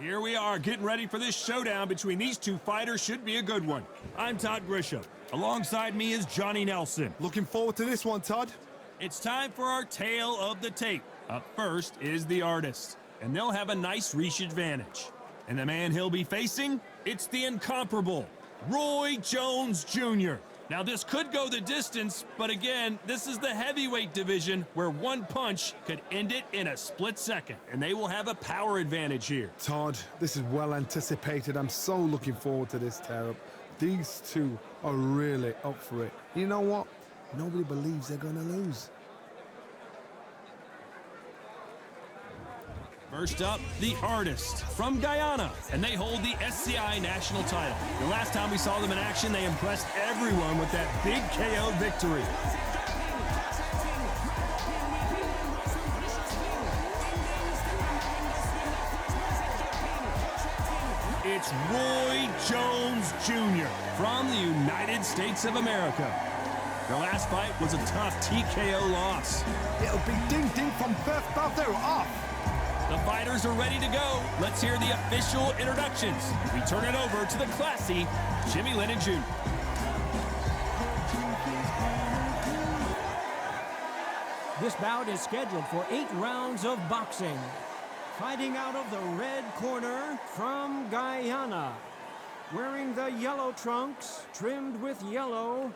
Here we are, getting ready for this showdown between these two fighters. Should be a good one. I'm Todd Grisham. Alongside me is Johnny Nelson. Looking forward to this one, Todd. It's time for our tale of the tape. Up first is the artist, and they'll have a nice reach advantage. And the man he'll be facing, it's the incomparable Roy Jones Jr. Now, this could go the distance, but again, this is the heavyweight division where one punch could end it in a split second, and they will have a power advantage here. Todd, this is well anticipated. I'm so looking forward to this tear-up. These two are really up for it. You know what? Nobody believes they're going to lose. First up, the artist from Guyana, and they hold the SCI national title. The last time we saw them in action, they impressed everyone with that big KO victory. It's Roy Jones Jr. from the United States of America. Their last fight was a tough TKO loss. It'll be ding-ding from first bout. They're off. The fighters are ready to go. Let's hear the official introductions. We turn it over to the classy Jimmy Lennon Jr. This bout is scheduled for 8 rounds of boxing. Fighting out of the red corner from Guyana. Wearing the yellow trunks trimmed with yellow.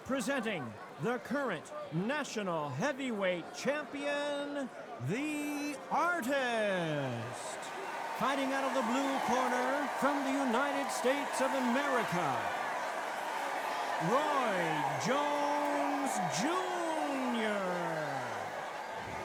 Presenting the current national heavyweight champion, the artist. Fighting out of the blue corner from the United States of America, Roy Jones Jr.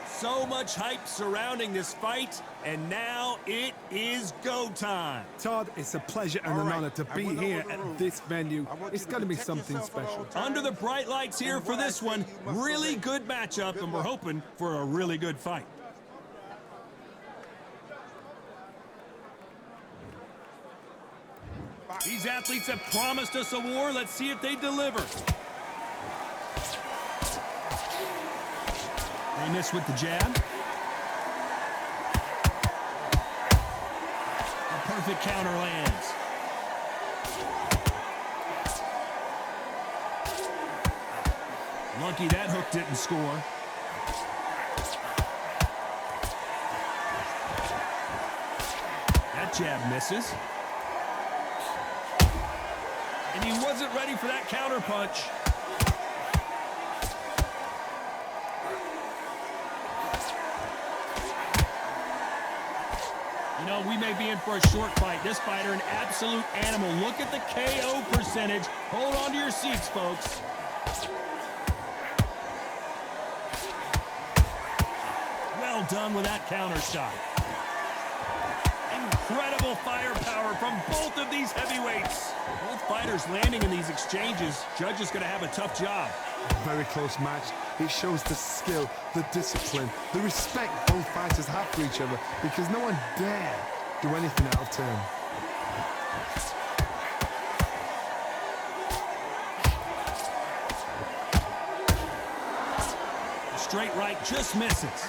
So much hype surrounding this fight, and now it is go time. Todd, it's a pleasure and an honor to be here at this venue. It's going to be something special. Under the bright lights here for this one, really good matchup, and we're hoping for a really good fight. These athletes have promised us a war. Let's see if they deliver. They miss with the jab. A perfect counter lands. Lucky that hook didn't score. That jab misses. And he wasn't ready for that counter punch. You know, we may be in for a short fight. This fighter, an absolute animal. Look at the KO percentage. Hold on to your seats, folks. Well done with that counter shot. Incredible firepower from both of these heavyweights. Both fighters landing in these exchanges. Judge is going to have a tough job. Very close match. It shows the skill, the discipline, the respect both fighters have for each other, because no one dare do anything out of turn. The straight right just misses.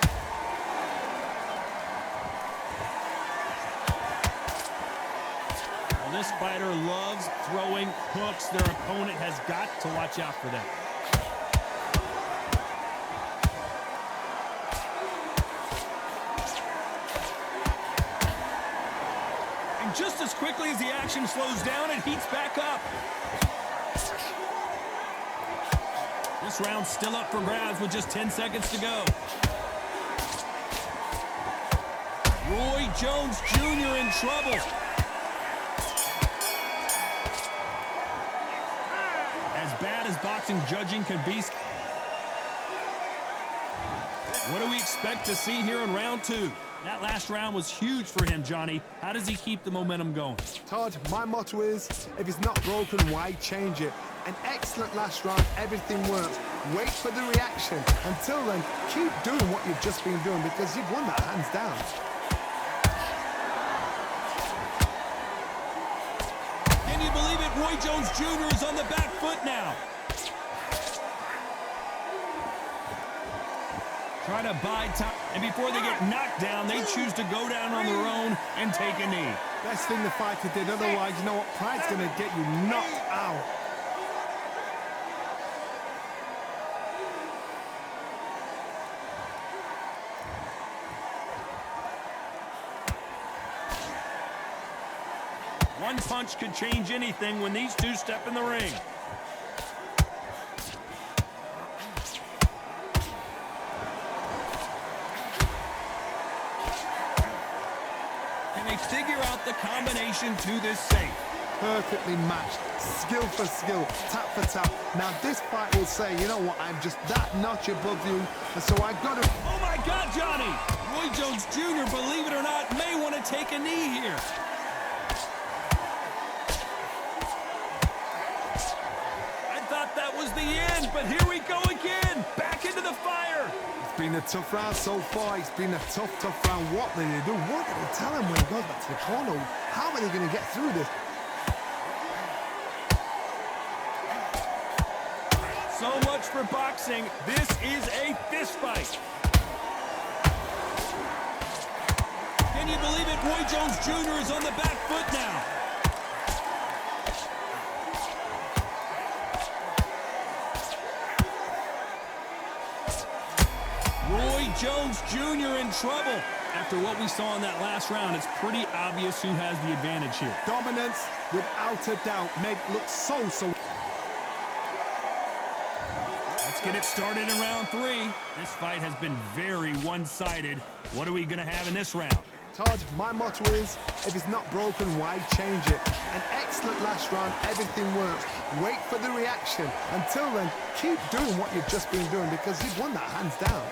Well, this fighter loves throwing hooks. Their opponent has got to watch out for that. Just as quickly as the action slows down, it heats back up. This round's still up for grabs with just 10 seconds to go. Roy Jones Jr. in trouble. As bad as boxing judging can be. What do we expect to see here in round 2? That last round was huge for him, Johnny. How does he keep the momentum going? Todd, my motto is, if it's not broken, why change it? An excellent last round, everything works. Wait for the reaction. Until then, keep doing what you've just been doing, because you've won that hands down. Can you believe it? Roy Jones Jr. is on the back foot now. Try to buy time, and before they get knocked down, they choose to go down on their own and take a knee. Best thing the fighter did, otherwise, you know what? Pride's going to get you knocked out. One punch could change anything when these two step in the ring. Can they figure out the combination to this safe? Perfectly matched, skill for skill, tap for tap. Now this fight will say, you know what, I'm just that notch above you, and so I got to... Oh my God, Johnny! Roy Jones Jr., believe it or not, may want to take a knee here. That was the end, but here we go again. Back into the fire. It's been a tough round so far. It's been a tough round. What are they do? What are they tell him when he goes back to the corner? How are they going to get through this? So much for boxing. This is a fist fight. Can you believe it? Roy Jones Jr. is on the back foot now. Roy Jones Jr. in trouble. After what we saw in that last round, it's pretty obvious who has the advantage here. Dominance, without a doubt, made it look so... Let's get it started in round 3. This fight has been very one-sided. What are we going to have in this round? Todd, my motto is, if it's not broken, why change it? An excellent last round, everything works. Wait for the reaction. Until then, keep doing what you've just been doing because you've won that hands down.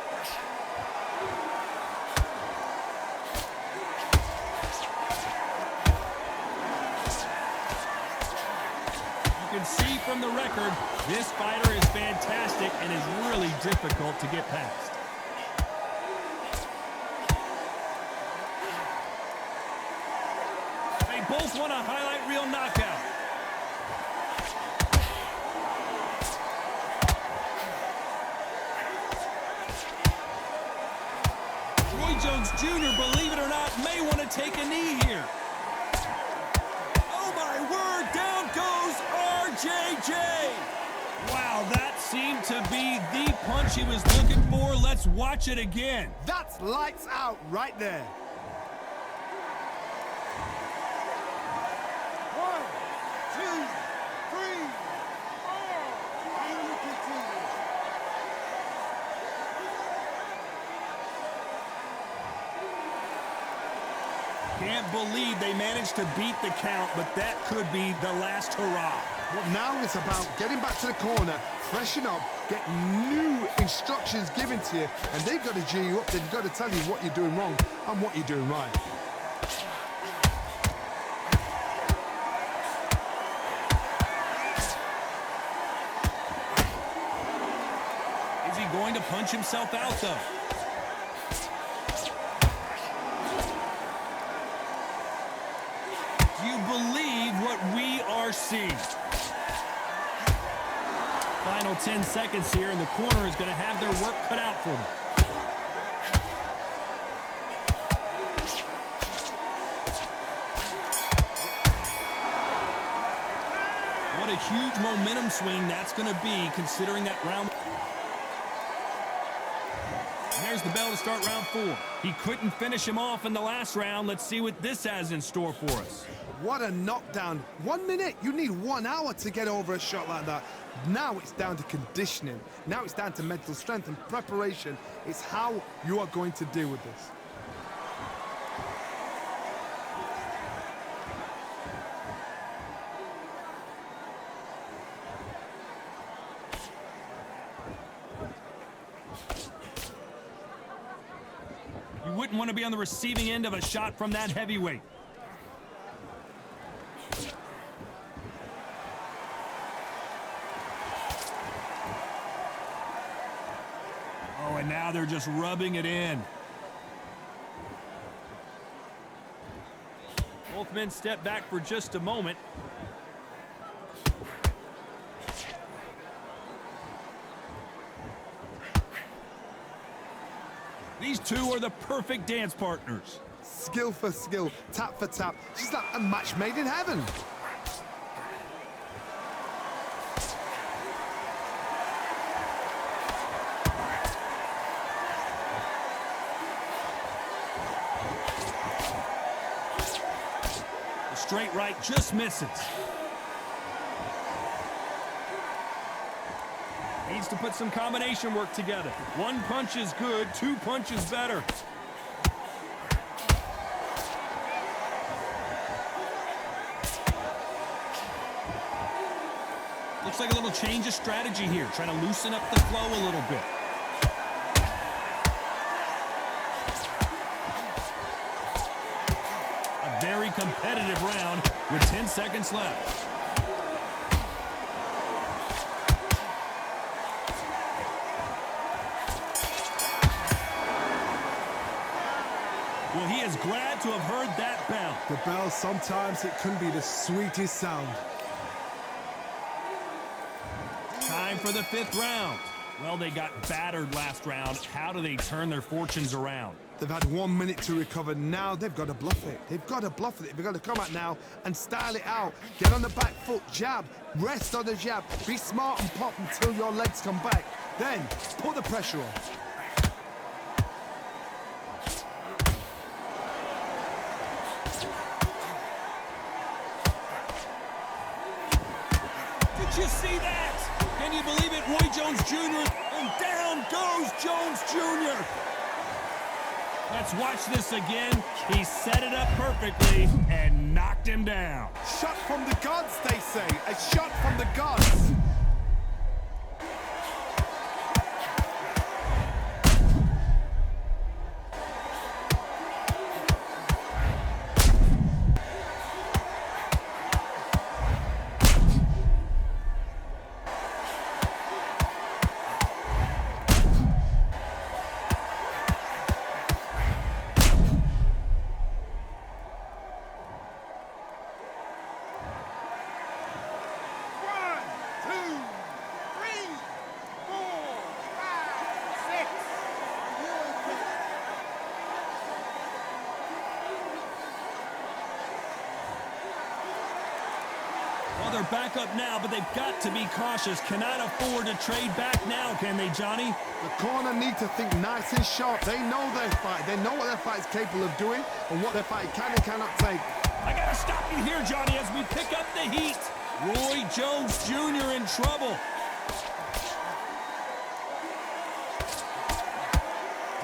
You can see from the record, this fighter is fantastic and is really difficult to get past. They both want a highlight reel knockout. Roy Jones Jr., believe it or not, may want to take a knee here. Oh my word, down goes RJJ. Wow, that seemed to be the punch he was looking for. Let's watch it again. That's lights out right there. 1, 2, 3, 4. And we continue. Can't believe they managed to beat the count, but that could be the last hurrah. Well, now it's about getting back to the corner, freshen up, get new instructions given to you, and they've got to G you up. They've got to tell you what you're doing wrong and what you're doing right. Is he going to punch himself out, though? Do you believe what we are seeing? Final 10 seconds here, and the corner is going to have their work cut out for them. What a huge momentum swing that's going to be, considering that round. And there's the bell to start round 4. He couldn't finish him off in the last round. Let's see what this has in store for us. What a knockdown. 1 minute, you need 1 hour to get over a shot like that. Now it's down to conditioning. Now it's down to mental strength and preparation. It's how you are going to deal with this. You wouldn't want to be on the receiving end of a shot from that heavyweight. Oh, and now they're just rubbing it in. Both men step back for just a moment. These two are the perfect dance partners. Skill for skill, tap for tap. She's like a match made in heaven. The straight right just misses. Needs to put some combination work together. One punch is good, two punches better. Looks like a little change of strategy here, trying to loosen up the flow a little bit. A very competitive round with 10 seconds left. Well, he is glad to have heard that bell. The bell, sometimes it can be the sweetest sound. Time for the 5th round. Well, they got battered last round. How do they turn their fortunes around? They've had 1 minute to recover. Now they've got to bluff it. They've got to bluff it. They've got to come out now and style it out. Get on the back foot, jab, rest on the jab. Be smart and pop until your legs come back. Then put the pressure on. Did you see that? Can you believe it? Roy Jones Jr. and down goes Jones Jr. Let's watch this again. He set it up perfectly and knocked him down. Shot from the gods, they say. A shot from the gods. Well, they're back up now, but they've got to be cautious. Cannot afford to trade back now, can they, Johnny? The corner need to think nice and sharp. They know their fight. They know what their fight is capable of doing and what their fight can and cannot take. I gotta stop you here, Johnny, as we pick up the heat. Roy Jones Jr. in trouble.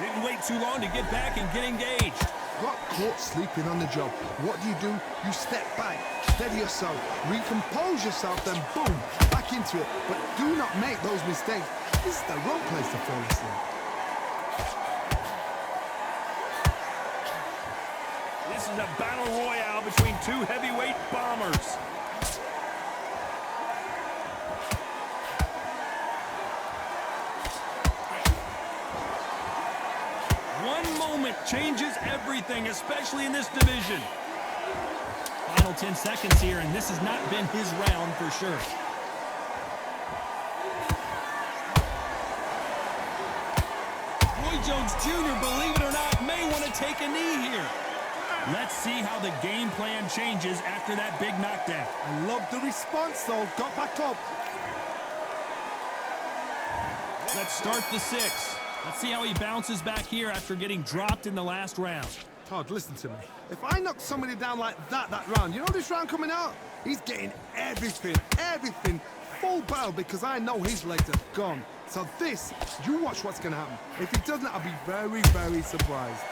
Didn't wait too long to get back and get engaged. Got caught sleeping on the job. What do? You step back, steady yourself, recompose yourself, then boom, back into it. But do not make those mistakes. This is the wrong place to fall asleep. This is a battle royale between two heavyweight bombers. One moment changes everything, especially in this division. Final 10 seconds here, and this has not been his round for sure. Roy Jones Jr., believe it or not, may want to take a knee here. Let's see how the game plan changes after that big knockdown. I love the response, though. Got back up. Let's start the 6th. Let's see how he bounces back here after getting dropped in the last round. Todd, listen to me. If I knock somebody down like that round, you know this round coming out? He's getting everything, full battle, because I know his legs are gone. So this, you watch what's going to happen. If he doesn't, I'll be very, very surprised.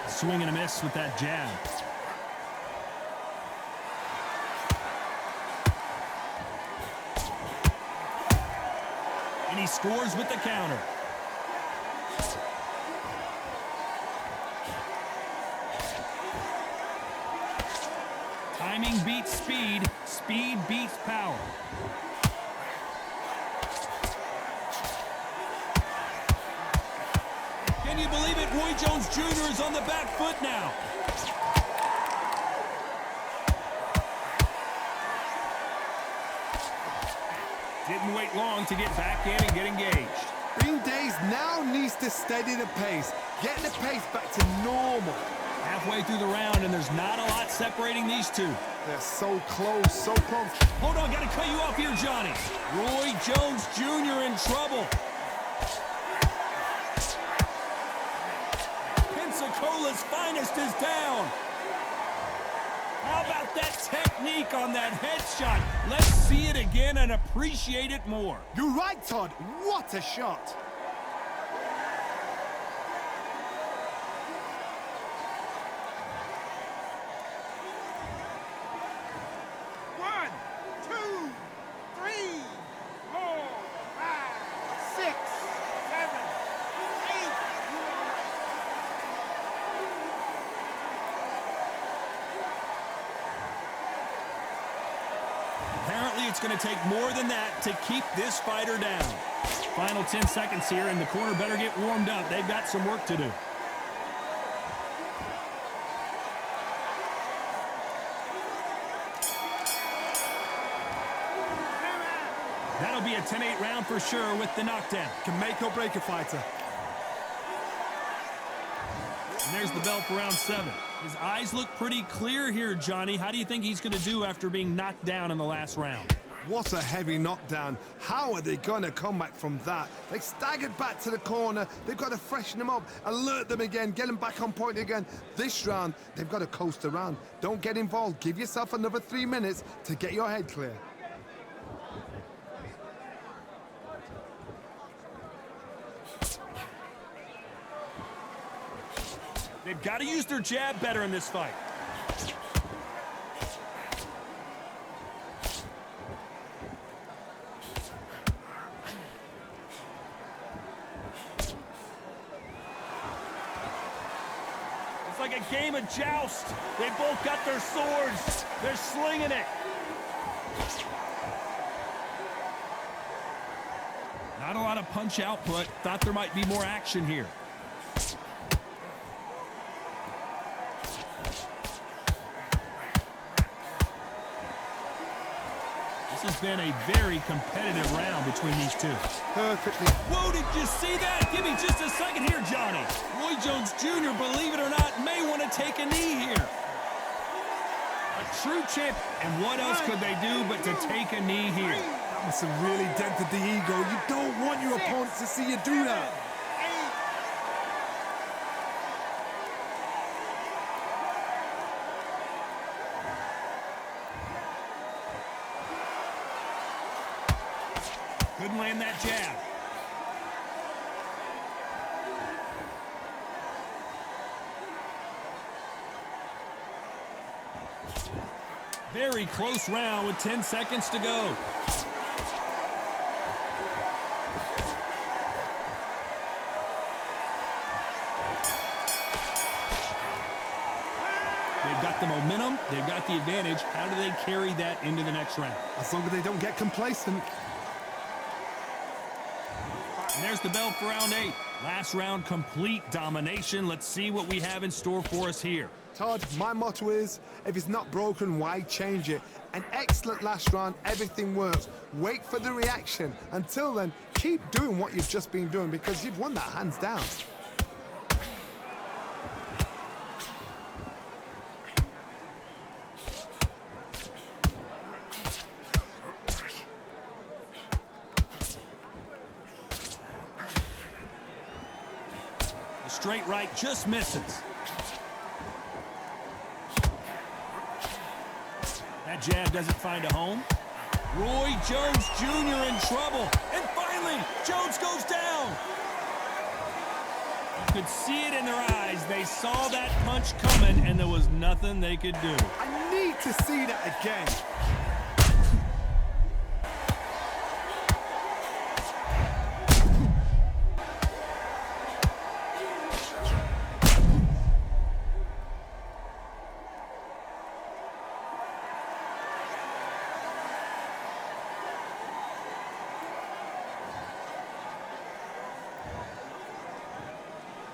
Swing and a miss with that jab. And he scores with the counter. Timing beats speed. Speed beats power. Can you believe it? Roy Jones Jr. is on the back foot now. Didn't wait long to get back in and get engaged. Bean Days now needs to steady the pace. Get the pace back to normal. Halfway through the round, and there's not a lot separating these two. They're so close, so close. Hold on, gotta cut you off here, Johnny. Roy Jones Jr. in trouble. Pensacola's finest is down. How about that technique on that headshot? Let's see it again and appreciate it more. You're right, Todd. What a shot. One, two, three, four, five, six, seven, eight. Apparently, it's going to take more than that to keep this fighter down. Final 10 seconds here, and the corner better get warmed up. They've got some work to do. That'll be a 10-8 round for sure with the knockdown. Can make or break a fighter. And there's the bell for round 7. His eyes look pretty clear here, Johnny. How do you think he's going to do after being knocked down in the last round? What a heavy knockdown. How are they going to come back from that? They staggered back to the corner. They've got to freshen them up, alert them again, get them back on point again. This round, they've got to coast around. Don't get involved. Give yourself another 3 minutes to get your head clear. They've got to use their jab better in this fight. It's like a game of joust. They both got their swords. They're slinging it. Not a lot of punch output. Thought there might be more action here. This has been a very competitive round between these two. Perfectly. Whoa, did you see that? Give me just a second here, Johnny. Roy Jones Jr., believe it or not, may want to take a knee here. A true champ. And what else could they do but to take a knee here? That must have really dented the ego. You don't want your opponent to see you do that. Couldn't land that jab. Very close round with 10 seconds to go. They've got the momentum. They've got the advantage. How do they carry that into the next round? As long as they don't get complacent. And there's the bell for round 8. Last round, complete domination. Let's see what we have in store for us here. Todd, my motto is, if it's not broken, why change it? An excellent last round, everything works. Wait for the reaction. Until then, keep doing what you've just been doing because you've won that hands down. The straight right just misses. That jab doesn't find a home. Roy Jones Jr. in trouble. And finally, Jones goes down. You could see it in their eyes. They saw that punch coming, and there was nothing they could do. I need to see that again.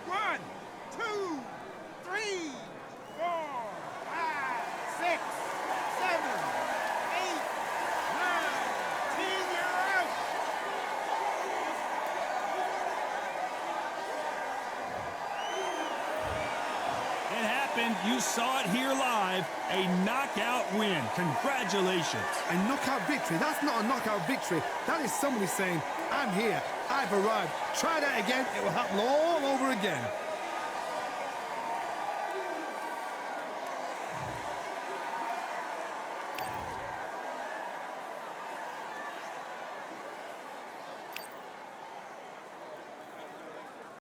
One, two, three, four, five, six, seven, eight, nine, 10. You're out. And you saw it here live, a knockout win. Congratulations. A knockout victory? That's not a knockout victory. That is somebody saying, I'm here, I've arrived. Try that again, it will happen all over again.